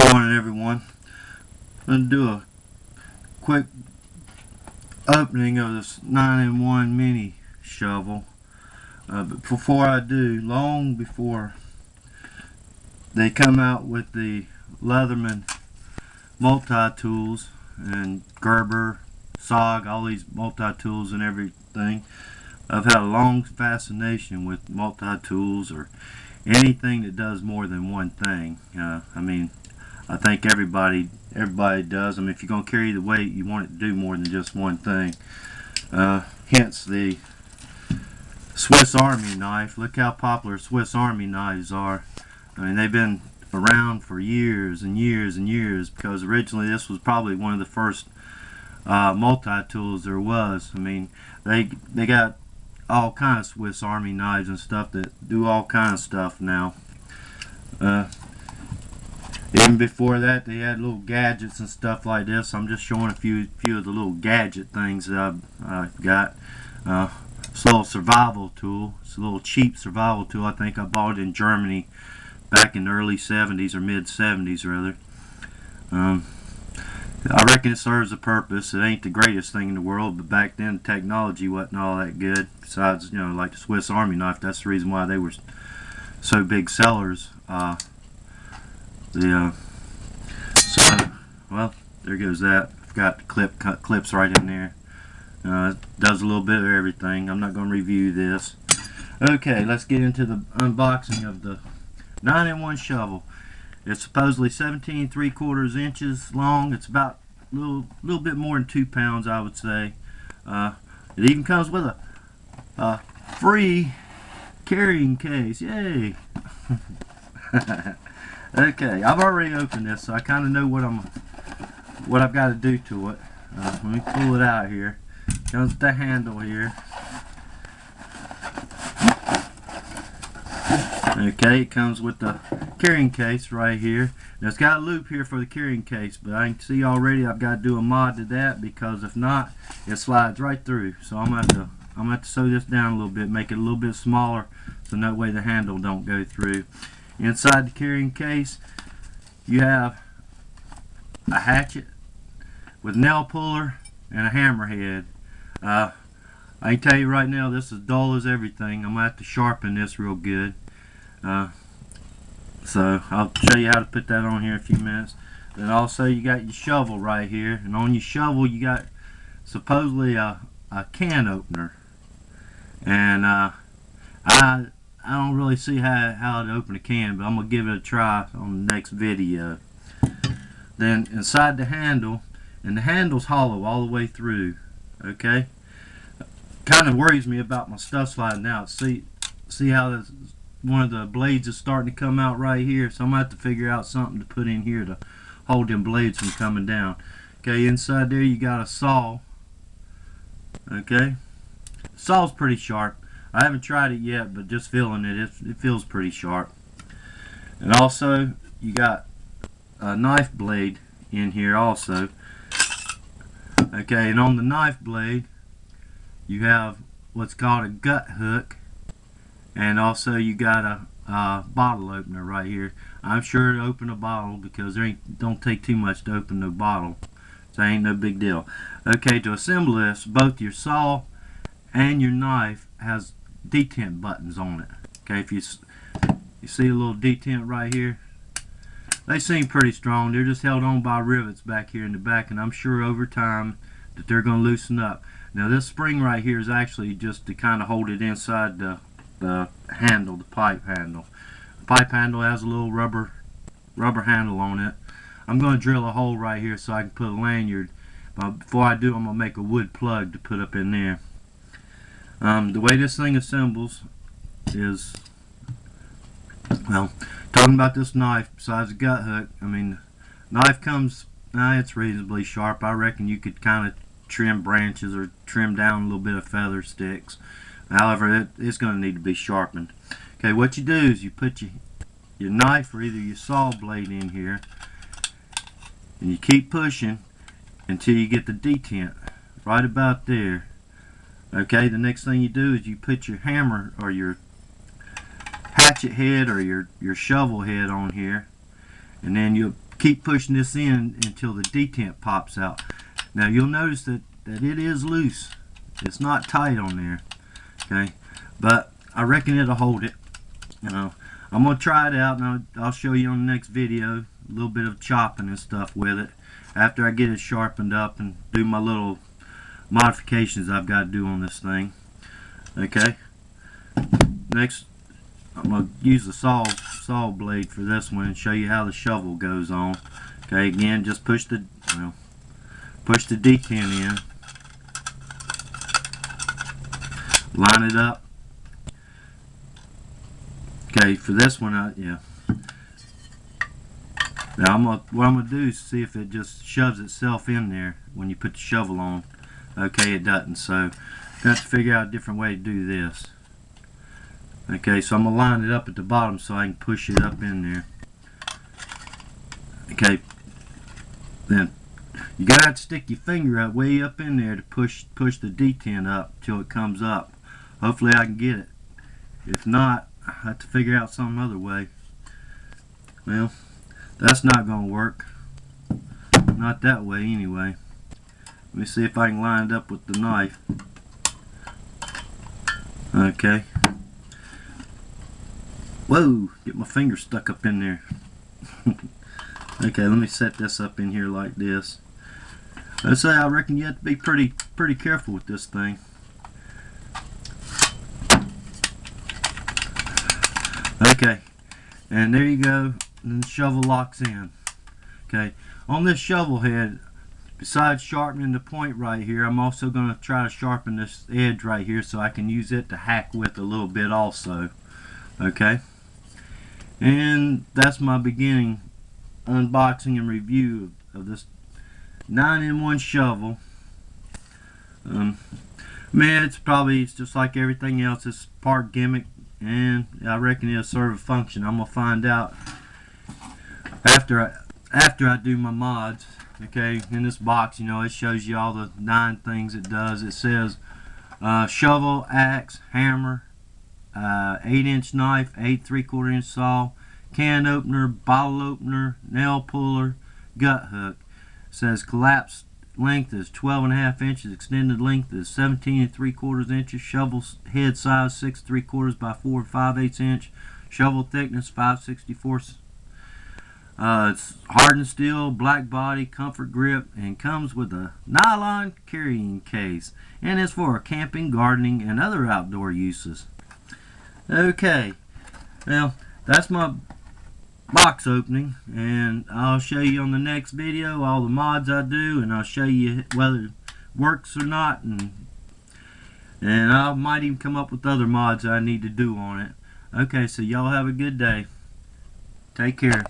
Morning, everyone. I'm going to do a quick opening of this 9-in-1 mini shovel. But before I do, long before they come out with the Leatherman multi-tools and Gerber, SOG, all these multi-tools and everything, I've had a long fascination with multi-tools or anything that does more than one thing. I think everybody does. If you're going to carry the weight, you want it to do more than just one thing. Hence the Swiss Army knife. Look how popular Swiss Army knives are. They've been around for years and years and years, because originally this was probably one of the first multi-tools there was. They got all kinds of Swiss Army knives and stuff that do all kinds of stuff now. Even before that, they had little gadgets and stuff like this. I'm just showing a few of the little gadget things that I've got. It's a little survival tool. It's a little cheap survival tool. I think I bought it in Germany back in the early 70s or mid 70s rather. I reckon it serves a purpose. It ain't the greatest thing in the world, but back then the technology wasn't all that good. Besides, like the Swiss Army knife, that's the reason why they were so big sellers. Well, there goes that. I've got the clips right in there. It does a little bit of everything. I'm not going to review this. Okay, let's get into the unboxing of the 9-in-1 shovel. It's supposedly 17 3/4 inches long. It's about a little bit more than 2 pounds, I would say. It even comes with a free carrying case. Yay! Okay, I've already opened this, so I kind of know what I've got to do to it. Let me pull it out here. Comes with the handle here. Okay, it comes with the carrying case right here. Now it's got a loop here for the carrying case, but I can see already I've got to do a mod to that, because if not, it slides right through. So I'm gonna have to sew this down a little bit, make it a little bit smaller, so that way the handle don't go through. Inside the carrying case, you have a hatchet with nail puller and a hammerhead. I can tell you right now, this is dull as everything. I'm going to have to sharpen this real good. So I'll show you how to put that on here in a few minutes. Then also you got your shovel right here, and on your shovel you got supposedly a can opener. And I don't really see how to open a can, but I'm going to give it a try on the next video. Then inside the handle, and the handle's hollow all the way through, okay? Kind of worries me about my stuff sliding out. See how one of the blades is starting to come out right here, so I'm going to have to figure out something to put in here to hold them blades from coming down. Okay, inside there you got a saw. Okay, the saw's pretty sharp. I haven't tried it yet, but just feeling it feels pretty sharp. And also you got a knife blade in here also. Okay, and on the knife blade you have what's called a gut hook, and also you got a bottle opener right here. I'm sure to open a bottle, because don't take too much to open no bottle, so ain't no big deal. Okay, to assemble this, both your saw and your knife has detent buttons on it. Okay, if you see a little detent right here, they seem pretty strong. They're just held on by rivets back here in the back, and I'm sure over time that they're going to loosen up. Now this spring right here is actually just to kind of hold it inside the handle, the pipe handle. The pipe handle has a little rubber handle on it. I'm going to drill a hole right here so I can put a lanyard. Before I do, I'm going to make a wood plug to put up in there. The way this thing assembles is, well, talking about this knife, besides the gut hook, knife comes, it's reasonably sharp. I reckon you could kind of trim branches or trim down a little bit of feather sticks. However, it's going to need to be sharpened. Okay, what you do is you put your knife or either your saw blade in here, and you keep pushing until you get the detent right about there. Okay, the next thing you do is you put your hammer or your hatchet head or your shovel head on here, and then you keep pushing this in until the detent pops out. Now you'll notice that it is loose. It's not tight on there. Okay, but I reckon it'll hold it. You know, I'm gonna try it out, and I'll show you on the next video a little bit of chopping and stuff with it after I get it sharpened up and do my little modifications I've got to do on this thing. Okay, next I'm gonna use the saw blade for this one and show you how the shovel goes on. Okay, again, just push the detent in, line it up. Okay, for this one, yeah. Now what I'm gonna do is see if it just shoves itself in there when you put the shovel on. Okay, it doesn't, so I have to figure out a different way to do this. Okay, so I'm gonna line it up at the bottom so I can push it up in there. Okay, then you gotta have to stick your finger up way up in there to push the detent up till it comes up. Hopefully I can get it. If not, I have to figure out some other way. Well, that's not gonna work. Not that way anyway. Let me see if I can line it up with the knife. Okay. Whoa, get my finger stuck up in there. Okay, let me set this up in here like this. Let's say I reckon you have to be pretty careful with this thing. Okay, and there you go, and the shovel locks in. Okay, on this shovel head, besides sharpening the point right here, I'm also going to try to sharpen this edge right here so I can use it to hack with a little bit also. Okay, and that's my beginning unboxing and review of this 9-in-1 shovel. Man, it's just like everything else. It's part gimmick, and I reckon it'll serve a function. I'm gonna find out after I do my mods. Okay, in this box, you know, it shows you all the 9 things it does. It says shovel, axe, hammer, 8-inch knife, 8 3/4-inch saw, can opener, bottle opener, nail puller, gut hook. It says collapsed length is 12.5 inches, extended length is 17 3/4 inches, shovel head size 6 3/4 by 4 5/8 inch, shovel thickness 5/64. It's hardened steel, black body, comfort grip, and comes with a nylon carrying case, and is for camping, gardening, and other outdoor uses. Okay, well, that's my box opening, and I'll show you on the next video all the mods I do, and I'll show you whether it works or not, and I might even come up with other mods I need to do on it. Okay, so y'all have a good day. Take care.